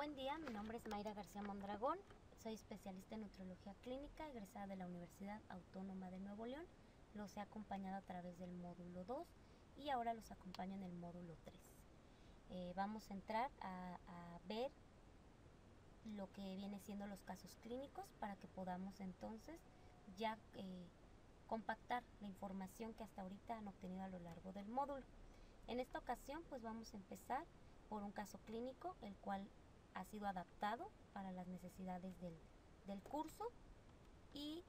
Buen día, mi nombre es Mayra García Mondragón, soy especialista en nutrología clínica, egresada de la Universidad Autónoma de Nuevo León. Los he acompañado a través del módulo 2 y ahora los acompaño en el módulo 3. Vamos a entrar a ver lo que viene siendo los casos clínicos para que podamos entonces ya compactar la información que hasta ahorita han obtenido a lo largo del módulo. En esta ocasión pues vamos a empezar por un caso clínico, el cual ha sido adaptado para las necesidades del curso y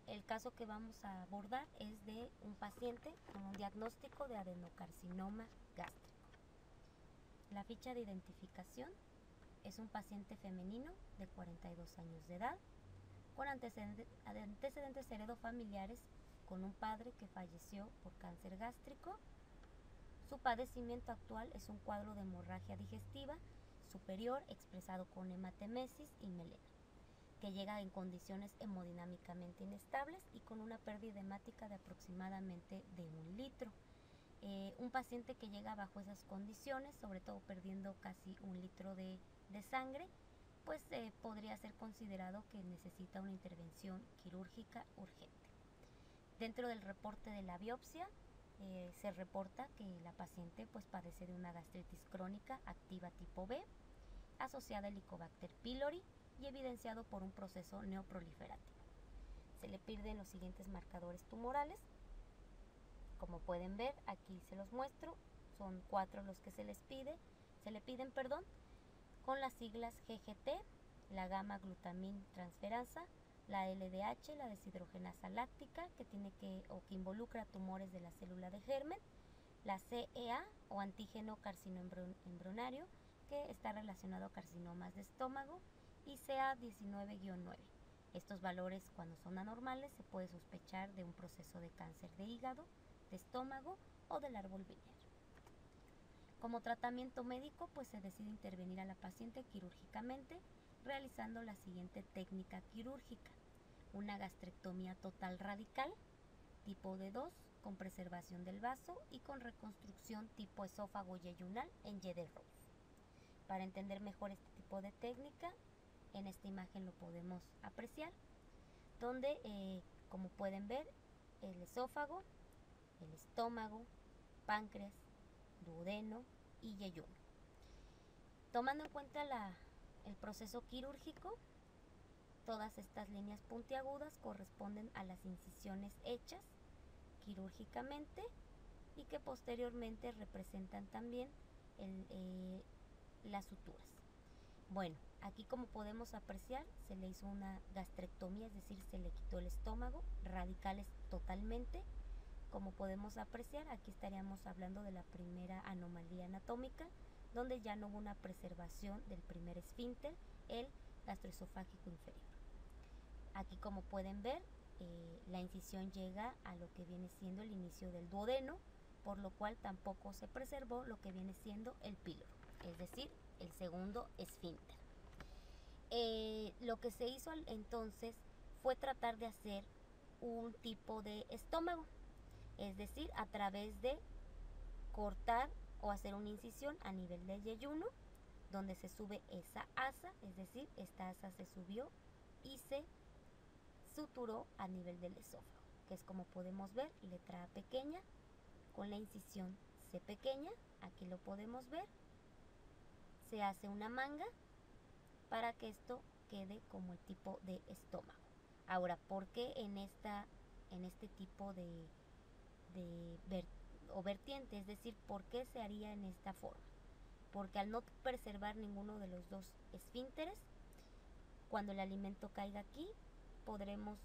el caso que vamos a abordar es de un paciente con un diagnóstico de adenocarcinoma gástrico. La ficha de identificación es un paciente femenino de 42 años de edad con antecedentes heredofamiliares, con un padre que falleció por cáncer gástrico. Su padecimiento actual es un cuadro de hemorragia digestiva superior expresado con hematemesis y melena, que llega en condiciones hemodinámicamente inestables y con una pérdida hemática de aproximadamente de 1 litro. Un paciente que llega bajo esas condiciones, sobre todo perdiendo casi 1 litro de sangre, pues podría ser considerado que necesita una intervención quirúrgica urgente. Dentro del reporte de la biopsia se reporta que la paciente pues padece de una gastritis crónica activa tipo B, asociada a Helicobacter pylori y evidenciado por un proceso neoproliferativo. Se le piden los siguientes marcadores tumorales. Como pueden ver, aquí se los muestro, son 4 los que se le piden, con las siglas GGT, la gamma-glutamin transferasa, la LDH, la deshidrogenasa láctica, que involucra tumores de la célula de germen, la CEA o antígeno carcinoembrionario, que está relacionado a carcinomas de estómago, y CA19-9. Estos valores, cuando son anormales, se puede sospechar de un proceso de cáncer de hígado, de estómago o del árbol biliar. Como tratamiento médico, pues se decide intervenir a la paciente quirúrgicamente, realizando la siguiente técnica quirúrgica: una gastrectomía total radical, tipo D2, con preservación del vaso y con reconstrucción tipo esófago yeyunal en Y de Rose. Para entender mejor este tipo de técnica, en esta imagen lo podemos apreciar, donde, como pueden ver, el esófago, el estómago, páncreas, duodeno y yeyuno. Tomando en cuenta el proceso quirúrgico, todas estas líneas puntiagudas corresponden a las incisiones hechas quirúrgicamente y que posteriormente representan también las suturas. Bueno, aquí, como podemos apreciar, se le hizo una gastrectomía, es decir, se le quitó el estómago, radicales totalmente. Como podemos apreciar, aquí estaríamos hablando de la primera anomalía anatómica, donde ya no hubo una preservación del primer esfínter, el gastroesofágico inferior. Aquí, como pueden ver, la incisión llega a lo que viene siendo el inicio del duodeno, por lo cual tampoco se preservó lo que viene siendo el píloro, es decir, el segundo esfínter. Lo que se hizo entonces fue tratar de hacer un tipo de estómago, es decir, a través de cortar o hacer una incisión a nivel del yeyuno, donde se sube esa asa, es decir, esta asa se subió y se suturó a nivel del esófago, que es, como podemos ver, letra A pequeña con la incisión C pequeña. Aquí lo podemos ver. Se hace una manga para que esto quede como el tipo de estómago. Ahora, ¿por qué en este tipo de vertiente? Es decir, ¿por qué se haría en esta forma? Porque al no preservar ninguno de los dos esfínteres, cuando el alimento caiga aquí, podremos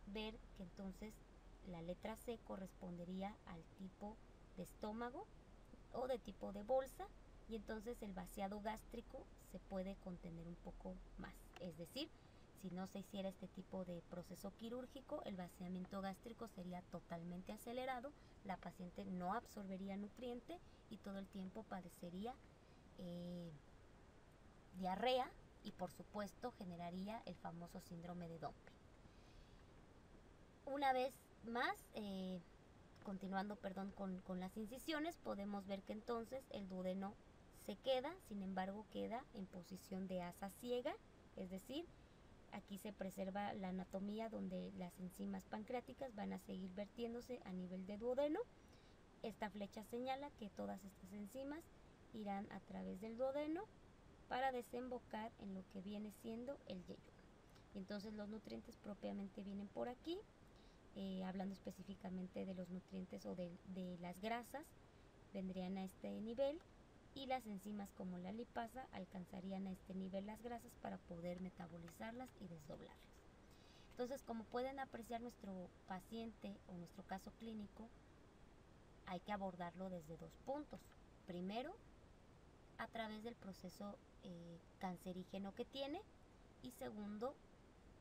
ver que entonces la letra C correspondería al tipo de estómago o de tipo de bolsa, y entonces el vaciado gástrico se puede contener un poco más. Es decir, si no se hiciera este tipo de proceso quirúrgico, el vaciamiento gástrico sería totalmente acelerado, la paciente no absorbería nutriente y todo el tiempo padecería diarrea y, por supuesto, generaría el famoso síndrome de dumping. Una vez más, continuando con las incisiones, podemos ver que entonces el duodeno se queda, sin embargo queda en posición de asa ciega, es decir, aquí se preserva la anatomía donde las enzimas pancreáticas van a seguir vertiéndose a nivel de duodeno. Esta flecha señala que todas estas enzimas irán a través del duodeno para desembocar en lo que viene siendo el yeyuno. Entonces los nutrientes propiamente vienen por aquí, hablando específicamente de los nutrientes o de las grasas, vendrían a este nivel, y las enzimas como la lipasa alcanzarían a este nivel las grasas para poder metabolizarlas y desdoblarlas. Entonces, como pueden apreciar, nuestro paciente o nuestro caso clínico hay que abordarlo desde dos puntos. Primero, a través del proceso cancerígeno que tiene, y segundo,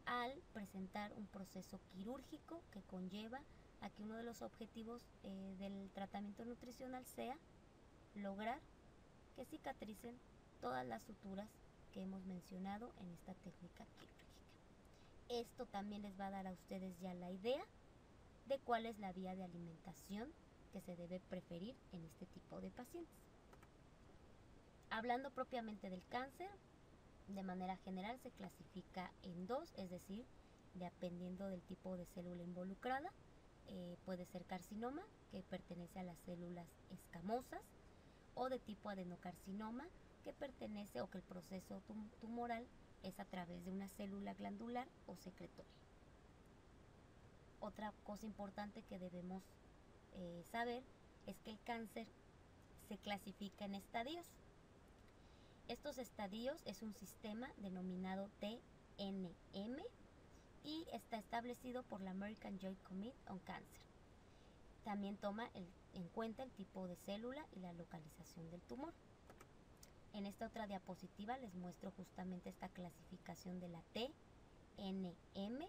al presentar un proceso quirúrgico que conlleva a que uno de los objetivos del tratamiento nutricional sea lograr que cicatricen todas las suturas que hemos mencionado en esta técnica quirúrgica. Esto también les va a dar a ustedes ya la idea de cuál es la vía de alimentación que se debe preferir en este tipo de pacientes. Hablando propiamente del cáncer, de manera general se clasifica en dos, es decir, dependiendo del tipo de célula involucrada. Puede ser carcinoma, que pertenece a las células escamosas, o de tipo adenocarcinoma, que pertenece o que el proceso tumoral es a través de una célula glandular o secretoria. Otra cosa importante que debemos saber es que el cáncer se clasifica en estadios. Estos estadios es un sistema denominado TNM y está establecido por la American Joint Committee on Cancer. También toma en cuenta el tipo de célula y la localización del tumor. En esta otra diapositiva les muestro justamente esta clasificación de la TNM,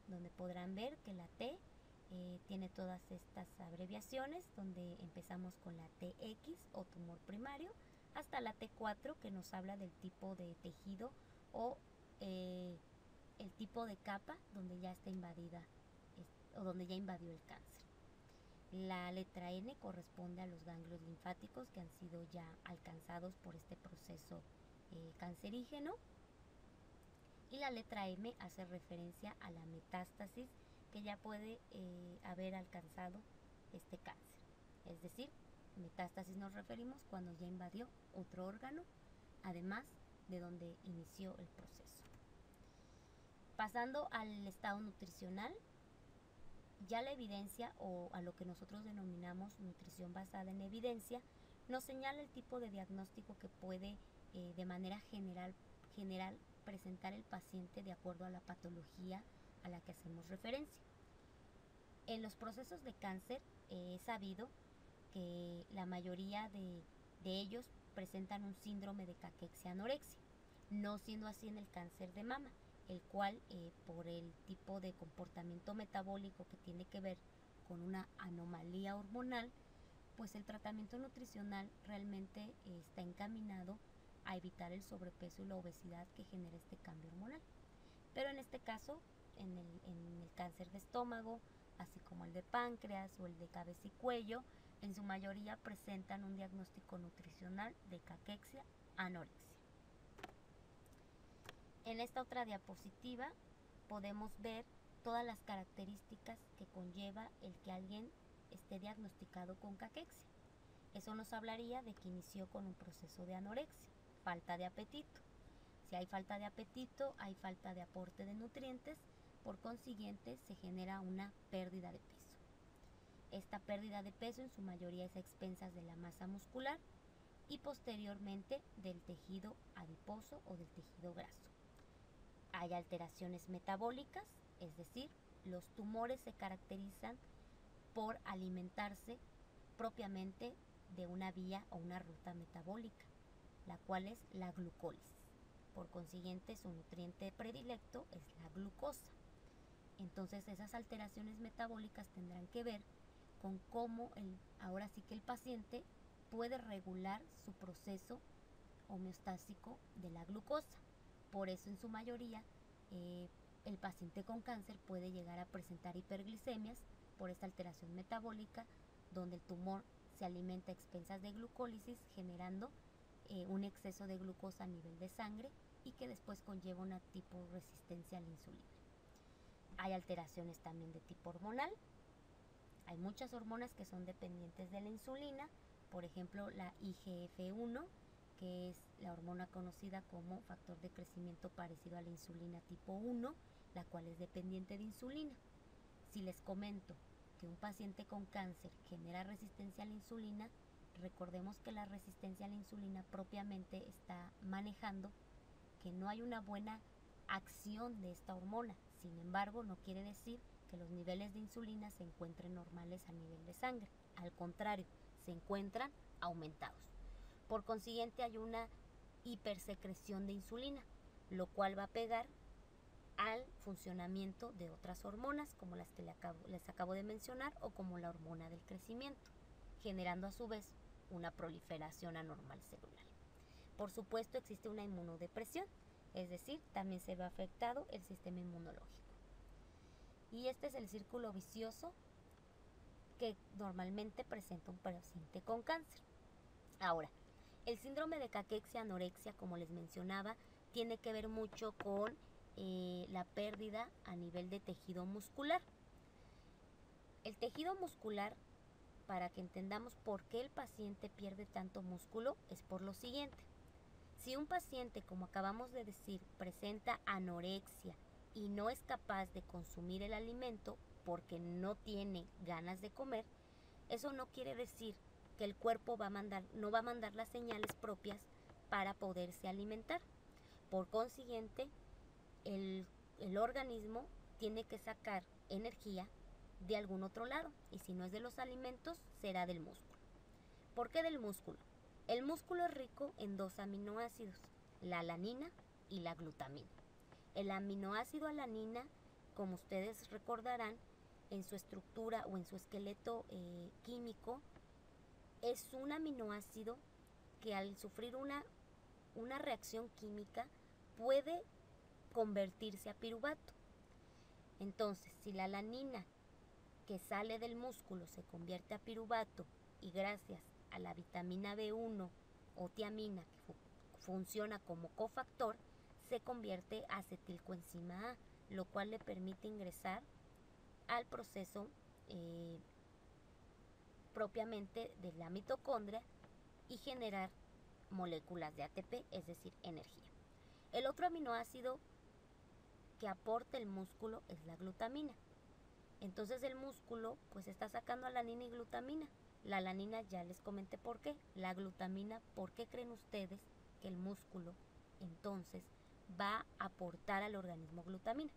donde podrán ver que la T tiene todas estas abreviaciones, donde empezamos con la TX o tumor primario, hasta la T4, que nos habla del tipo de tejido o el tipo de capa donde ya está invadida o donde ya invadió el cáncer. La letra N corresponde a los ganglios linfáticos que han sido ya alcanzados por este proceso cancerígeno, y la letra M hace referencia a la metástasis que ya puede haber alcanzado este cáncer. Es decir, metástasis nos referimos cuando ya invadió otro órgano, además de donde inició el proceso. Pasando al estado nutricional, ya la evidencia, o a lo que nosotros denominamos nutrición basada en evidencia, nos señala el tipo de diagnóstico que puede de manera general presentar el paciente de acuerdo a la patología a la que hacemos referencia. En los procesos de cáncer he sabido que la mayoría de ellos presentan un síndrome de caquexia-anorexia, no siendo así en el cáncer de mama, el cual por el tipo de comportamiento metabólico que tiene que ver con una anomalía hormonal, pues el tratamiento nutricional realmente está encaminado a evitar el sobrepeso y la obesidad que genera este cambio hormonal. Pero en este caso, en el cáncer de estómago, así como el de páncreas o el de cabeza y cuello, en su mayoría presentan un diagnóstico nutricional de caquexia-anorexia. En esta otra diapositiva podemos ver todas las características que conlleva el que alguien esté diagnosticado con caquexia. Eso nos hablaría de que inició con un proceso de anorexia, falta de apetito. Si hay falta de apetito, hay falta de aporte de nutrientes, por consiguiente se genera una pérdida de peso. Esta pérdida de peso en su mayoría es a expensas de la masa muscular y posteriormente del tejido adiposo o del tejido graso. Hay alteraciones metabólicas, es decir, los tumores se caracterizan por alimentarse propiamente de una vía o una ruta metabólica, la cual es la glucólisis. Por consiguiente, su nutriente predilecto es la glucosa. Entonces, esas alteraciones metabólicas tendrán que ver con cómo ahora sí que el paciente puede regular su proceso homeostásico de la glucosa. Por eso, en su mayoría, el paciente con cáncer puede llegar a presentar hiperglicemias por esta alteración metabólica, donde el tumor se alimenta a expensas de glucólisis, generando un exceso de glucosa a nivel de sangre y que después conlleva una tipo resistencia a la insulina. Hay alteraciones también de tipo hormonal. Hay muchas hormonas que son dependientes de la insulina, por ejemplo la IGF-1, que es la hormona conocida como factor de crecimiento parecido a la insulina tipo 1, la cual es dependiente de insulina. Si les comento que un paciente con cáncer genera resistencia a la insulina, recordemos que la resistencia a la insulina propiamente está manejando que no hay una buena acción de esta hormona. Sin embargo, no quiere decir que los niveles de insulina se encuentren normales a nivel de sangre. Al contrario, se encuentran aumentados. Por consiguiente, hay una hipersecreción de insulina, lo cual va a pegar al funcionamiento de otras hormonas, como las que les acabo de mencionar, o como la hormona del crecimiento, generando a su vez una proliferación anormal celular. Por supuesto, existe una inmunodepresión, es decir, también se ve afectado el sistema inmunológico. Y este es el círculo vicioso que normalmente presenta un paciente con cáncer. Ahora, el síndrome de caquexia-anorexia, como les mencionaba, tiene que ver mucho con la pérdida a nivel de tejido muscular. El tejido muscular, para que entendamos por qué el paciente pierde tanto músculo, es por lo siguiente. Si un paciente, como acabamos de decir, presenta anorexia y no es capaz de consumir el alimento porque no tiene ganas de comer, eso no quiere decir que el cuerpo no va a mandar las señales propias para poderse alimentar. Por consiguiente, el organismo tiene que sacar energía de algún otro lado, y si no es de los alimentos, será del músculo. ¿Por qué del músculo? El músculo es rico en dos aminoácidos, la alanina y la glutamina. El aminoácido alanina, como ustedes recordarán, en su estructura o en su esqueleto químico, es un aminoácido que al sufrir una reacción química puede convertirse a piruvato. Entonces, si la alanina que sale del músculo se convierte a piruvato y gracias a la vitamina B1 o tiamina que funciona como cofactor, se convierte a acetilcoenzima A, lo cual le permite ingresar al proceso propiamente de la mitocondria y generar moléculas de ATP, es decir, energía. El otro aminoácido que aporta el músculo es la glutamina. Entonces el músculo pues está sacando alanina y glutamina. La alanina ya les comenté por qué. La glutamina, ¿por qué creen ustedes que el músculo entonces va a aportar al organismo glutamina?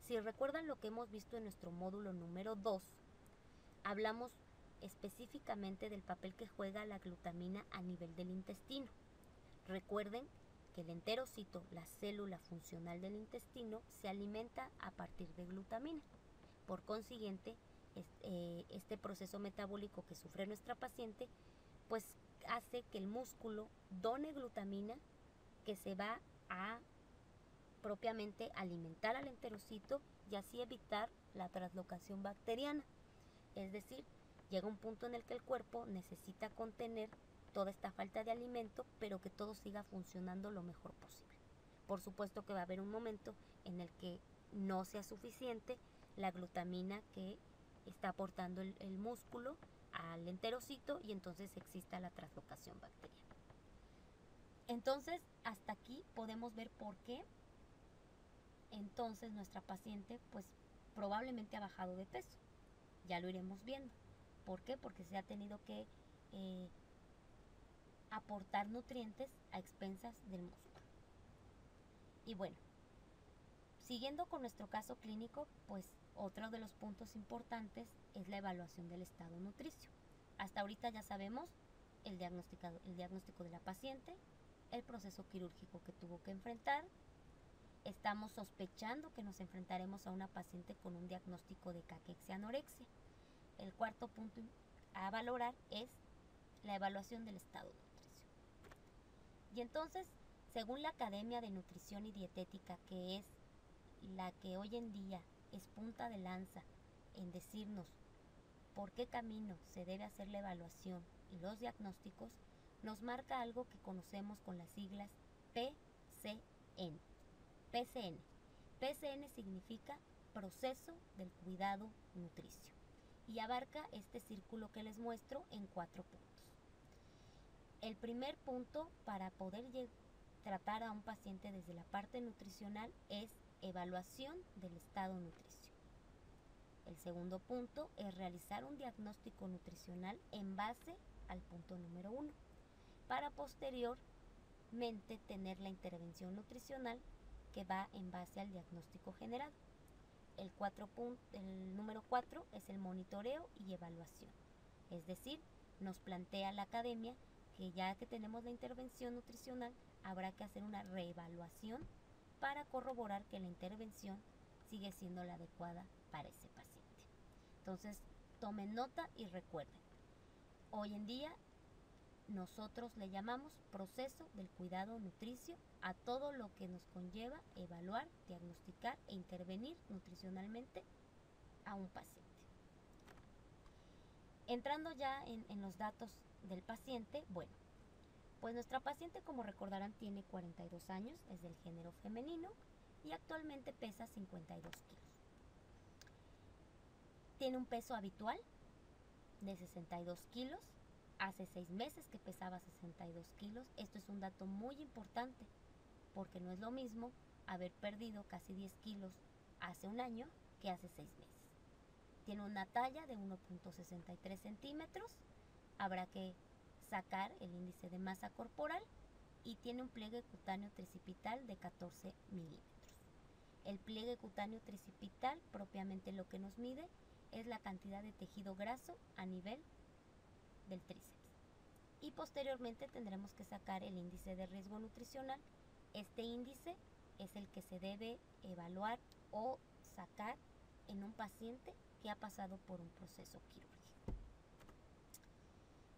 Si recuerdan lo que hemos visto en nuestro módulo número 2, hablamos específicamente del papel que juega la glutamina a nivel del intestino. Recuerden que el enterocito, la célula funcional del intestino, se alimenta a partir de glutamina. Por consiguiente, este proceso metabólico que sufre nuestra paciente, pues hace que el músculo done glutamina que se va a propiamente alimentar al enterocito y así evitar la translocación bacteriana. Es decir, llega un punto en el que el cuerpo necesita contener toda esta falta de alimento, pero que todo siga funcionando lo mejor posible. Por supuesto que va a haber un momento en el que no sea suficiente la glutamina que está aportando el músculo al enterocito y entonces exista la translocación bacteriana. Entonces, hasta aquí podemos ver por qué entonces nuestra paciente pues probablemente ha bajado de peso. Ya lo iremos viendo. ¿Por qué? Porque se ha tenido que aportar nutrientes a expensas del músculo. Y bueno, siguiendo con nuestro caso clínico, pues otro de los puntos importantes es la evaluación del estado nutricio. Hasta ahorita ya sabemos el diagnóstico de la paciente, el proceso quirúrgico que tuvo que enfrentar. Estamos sospechando que nos enfrentaremos a una paciente con un diagnóstico de caquexia-anorexia. El cuarto punto a valorar es la evaluación del estado nutricio. Y entonces, según la Academia de Nutrición y Dietética, que es la que hoy en día es punta de lanza en decirnos por qué camino se debe hacer la evaluación y los diagnósticos, nos marca algo que conocemos con las siglas PCN. PCN. PCN significa proceso del cuidado nutricio y abarca este círculo que les muestro en 4 puntos. El primer punto para poder tratar a un paciente desde la parte nutricional es evaluación del estado nutricio. El segundo punto es realizar un diagnóstico nutricional en base al punto número 1, para posteriormente tener la intervención nutricional que va en base al diagnóstico generado. El número 4 es el monitoreo y evaluación, es decir, nos plantea la academia que ya que tenemos la intervención nutricional, habrá que hacer una reevaluación para corroborar que la intervención sigue siendo la adecuada para ese paciente. Entonces, tomen nota y recuerden, hoy en día nosotros le llamamos proceso del cuidado nutricio a todo lo que nos conlleva evaluar, diagnosticar e intervenir nutricionalmente a un paciente. Entrando ya en los datos del paciente, bueno, pues nuestra paciente, como recordarán, tiene 42 años, es del género femenino y actualmente pesa 52 kilos. Tiene un peso habitual de 62 kilos. Hace 6 meses que pesaba 62 kilos. Esto es un dato muy importante porque no es lo mismo haber perdido casi 10 kilos hace un año que hace 6 meses. Tiene una talla de 1.63 centímetros. Habrá que sacar el índice de masa corporal y tiene un pliegue cutáneo tricipital de 14 milímetros. El pliegue cutáneo tricipital, propiamente lo que nos mide, es la cantidad de tejido graso a nivel del tríceps. Y posteriormente tendremos que sacar el índice de riesgo nutricional. Este índice es el que se debe evaluar o sacar en un paciente que ha pasado por un proceso quirúrgico.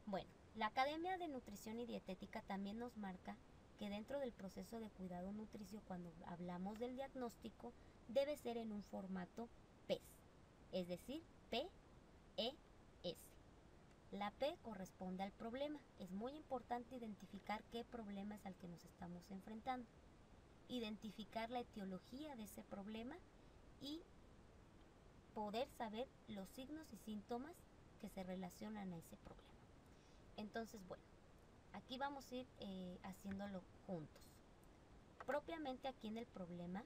Bueno, la Academia de Nutrición y Dietética también nos marca que dentro del proceso de cuidado nutricio, cuando hablamos del diagnóstico, debe ser en un formato PES, es decir, PES. La P corresponde al problema. Es muy importante identificar qué problema es al que nos estamos enfrentando, identificar la etiología de ese problema y poder saber los signos y síntomas que se relacionan a ese problema. Entonces, bueno, aquí vamos a ir haciéndolo juntos. Propiamente aquí en el problema,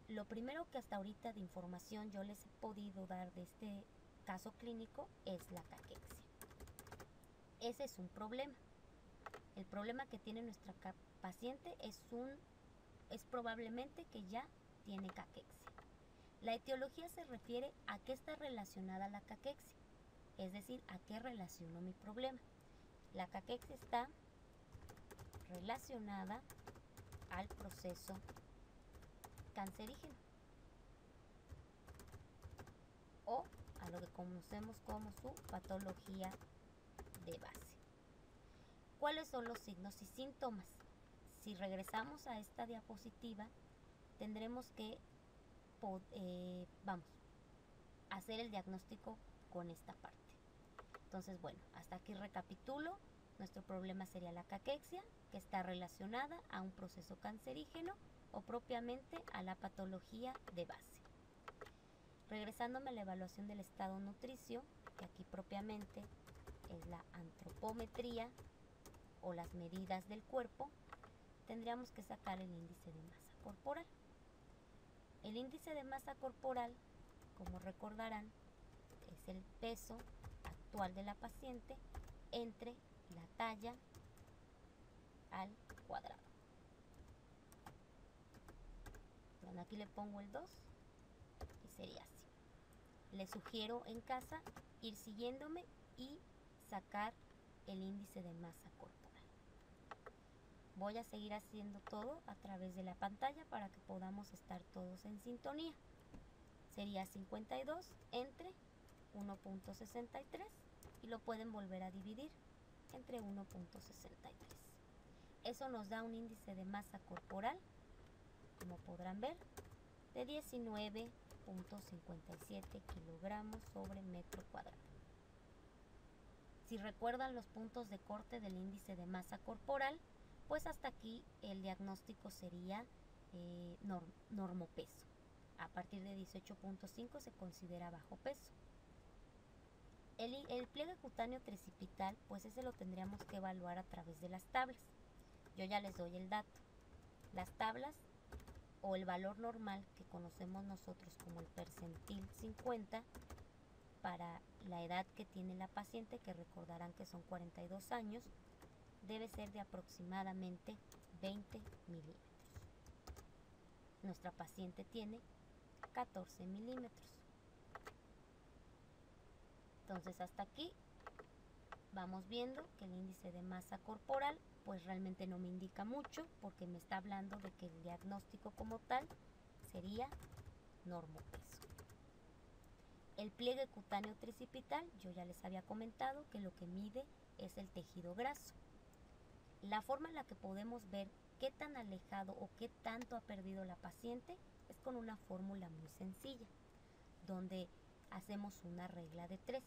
lo primero que hasta ahorita de información yo les he podido dar de este caso clínico es la caquexia. Ese es un problema. El problema que tiene nuestra paciente es probablemente que ya tiene caquexia. La etiología se refiere a qué está relacionada la caquexia, es decir, a qué relaciono mi problema. La caquexia está relacionada al proceso cancerígeno o a lo que conocemos como su patología de base. ¿Cuáles son los signos y síntomas? Si regresamos a esta diapositiva, tendremos que hacer el diagnóstico con esta parte. Entonces, bueno, hasta aquí recapitulo. Nuestro problema sería la caquexia, que está relacionada a un proceso cancerígeno o propiamente a la patología de base. Regresándome a la evaluación del estado nutricio, que aquí propiamente es la antropometría o las medidas del cuerpo, tendríamos que sacar el índice de masa corporal. El índice de masa corporal, como recordarán, es el peso actual de la paciente entre la talla al cuadrado. Bueno, aquí le pongo el 2 y sería así. Les sugiero en casa ir siguiéndome y sacar el índice de masa corporal. Voy a seguir haciendo todo a través de la pantalla para que podamos estar todos en sintonía. Sería 52 entre 1.63 y lo pueden volver a dividir entre 1.63. Eso nos da un índice de masa corporal, como podrán ver, de 19.57 kilogramos sobre metro cuadrado. Si recuerdan los puntos de corte del índice de masa corporal, pues hasta aquí el diagnóstico sería normopeso. A partir de 18.5 se considera bajo peso. El pliegue cutáneo tricipital, pues ese lo tendríamos que evaluar a través de las tablas. Yo ya les doy el dato. Las tablas o el valor normal que conocemos nosotros como el percentil 50 para la edad que tiene la paciente, que recordarán que son 42 años, debe ser de aproximadamente 20 milímetros. Nuestra paciente tiene 14 milímetros. Entonces hasta aquí vamos viendo que el índice de masa corporal pues realmente no me indica mucho, porque me está hablando de que el diagnóstico como tal sería normopeso. El pliegue cutáneo tricipital, yo ya les había comentado que lo que mide es el tejido graso. La forma en la que podemos ver qué tan alejado o qué tanto ha perdido la paciente es con una fórmula muy sencilla, donde hacemos una regla de 3.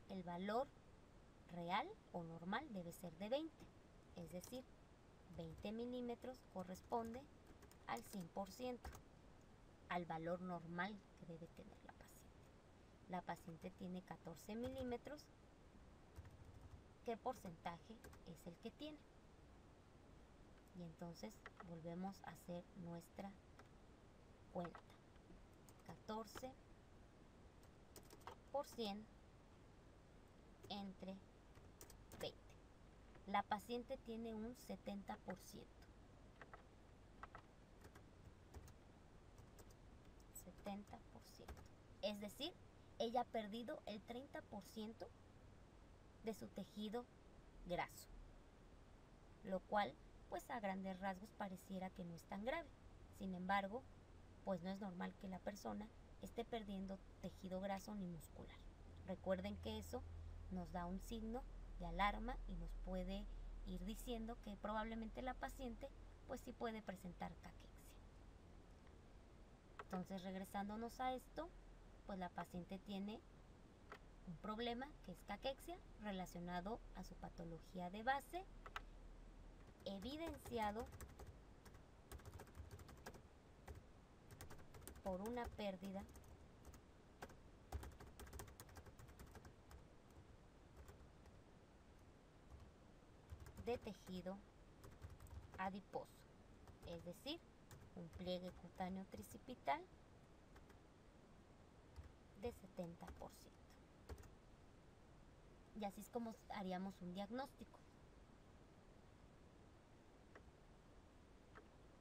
El valor real o normal debe ser de 20, es decir, 20 milímetros corresponde al 100%, al valor normal que debe tener la paciente. La paciente tiene 14 milímetros, ¿qué porcentaje es el que tiene? Y entonces volvemos a hacer nuestra cuenta. 14 por 100 entre 20. La paciente tiene un 70%. 70%. Es decir, ella ha perdido el 30% de su tejido graso, lo cual pues a grandes rasgos pareciera que no es tan grave. Sin embargo, pues no es normal que la persona esté perdiendo tejido graso ni muscular. Recuerden que eso nos da un signo de alarma y nos puede ir diciendo que probablemente la paciente pues sí puede presentar caquexia. Entonces, regresándonos a esto, pues la paciente tiene un problema que es caquexia relacionado a su patología de base, evidenciado por una pérdida de tejido adiposo, es decir, un pliegue cutáneo tricipital de 70%. Y así es como haríamos un diagnóstico.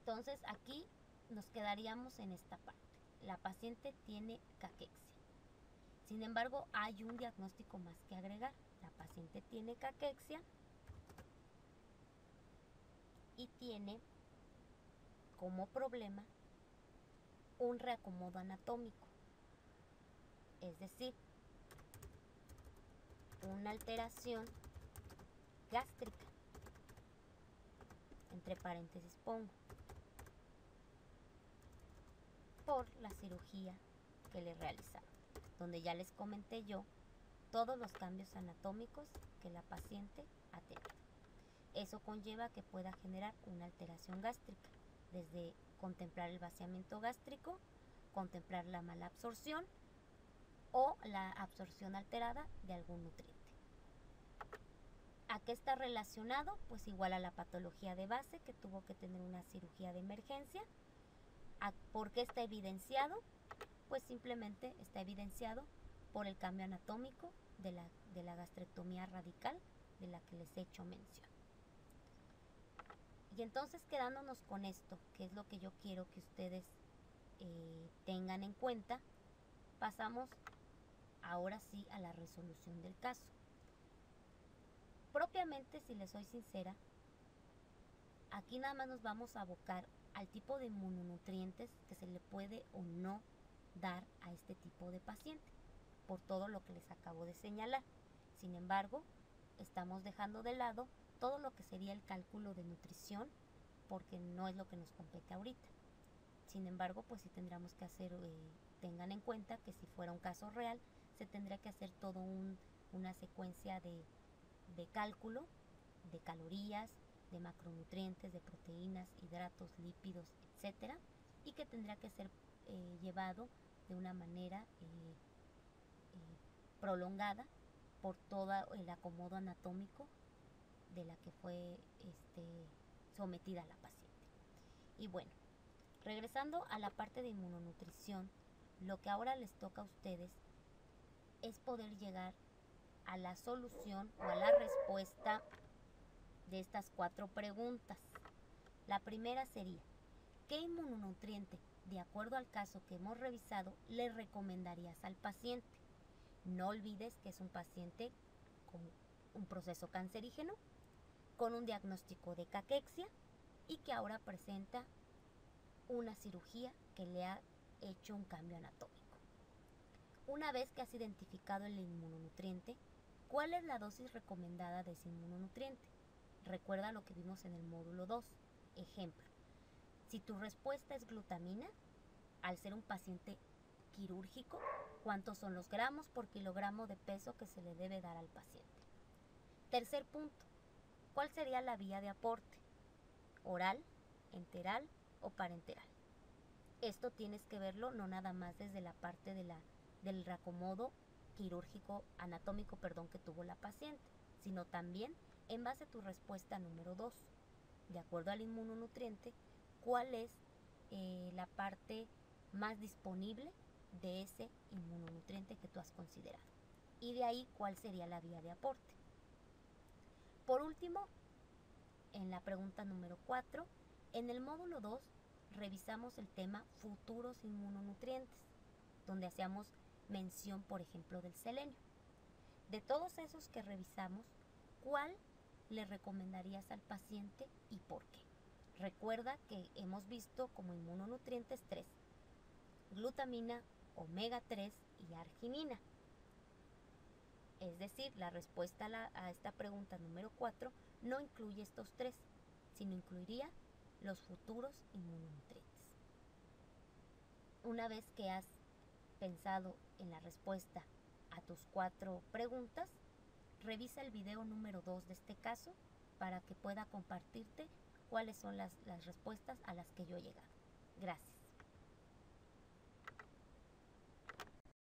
Entonces aquí nos quedaríamos en esta parte. La paciente tiene caquexia. Sin embargo, hay un diagnóstico más que agregar. La paciente tiene caquexia y tiene como problema un reacomodo anatómico, es decir, una alteración gástrica, entre paréntesis pongo, por la cirugía que le realizaron, donde ya les comenté yo todos los cambios anatómicos que la paciente ha tenido. Eso conlleva que pueda generar una alteración gástrica, desde contemplar el vaciamiento gástrico, contemplar la mala absorción o la absorción alterada de algún nutriente. ¿A qué está relacionado? Pues igual a la patología de base, que tuvo que tener una cirugía de emergencia. ¿Por qué está evidenciado? Pues simplemente está evidenciado por el cambio anatómico de la gastrectomía radical de la que les he hecho mención. Y entonces, quedándonos con esto, que es lo que yo quiero que ustedes tengan en cuenta, pasamos ahora sí a la resolución del caso. Propiamente, si les soy sincera, aquí nada más nos vamos a abocar al tipo de mononutrientes que se le puede o no dar a este tipo de paciente, por todo lo que les acabo de señalar. Sin embargo, estamos dejando de lado todo lo que sería el cálculo de nutrición, porque no es lo que nos compete ahorita. Sin embargo, pues sí tendríamos que hacer, tengan en cuenta que si fuera un caso real, se tendría que hacer todo una secuencia de de cálculo de calorías, de macronutrientes, de proteínas, hidratos, lípidos, etcétera, y que tendría que ser llevado de una manera prolongada por todo el acomodo anatómico de la que fue sometida la paciente. Y bueno, regresando a la parte de inmunonutrición, lo que ahora les toca a ustedes es poder llegar a la solución o a la respuesta de estas 4 preguntas. La primera sería, ¿qué inmunonutriente, de acuerdo al caso que hemos revisado, le recomendarías al paciente? No olvides que es un paciente con un proceso cancerígeno, con un diagnóstico de caquexia y que ahora presenta una cirugía que le ha hecho un cambio anatómico. Una vez que has identificado el inmunonutriente, ¿cuál es la dosis recomendada de ese inmunonutriente? Recuerda lo que vimos en el módulo 2. Ejemplo, si tu respuesta es glutamina, al ser un paciente quirúrgico, ¿cuántos son los gramos por kilogramo de peso que se le debe dar al paciente? Tercer punto, ¿cuál sería la vía de aporte? ¿Oral, enteral o parenteral? Esto tienes que verlo no nada más desde la parte del reacomodo quirúrgico anatómico que tuvo la paciente, sino también en base a tu respuesta número 2. De acuerdo al inmunonutriente, ¿cuál es la parte más disponible de ese inmunonutriente que tú has considerado? Y de ahí, ¿cuál sería la vía de aporte? Por último, en la pregunta número 4, en el módulo 2 revisamos el tema futuros inmunonutrientes, donde hacíamos mención, por ejemplo, del selenio. De todos esos que revisamos, ¿cuál le recomendarías al paciente y por qué? Recuerda que hemos visto como inmunonutrientes 3, glutamina, omega 3 y arginina. Es decir, la respuesta a esta pregunta número 4 no incluye estos 3, sino incluiría los futuros inmunonutrientes. Una vez que has pensado en la respuesta a tus 4 preguntas, revisa el video número 2 de este caso para que pueda compartirte cuáles son las respuestas a las que yo he llegado. Gracias.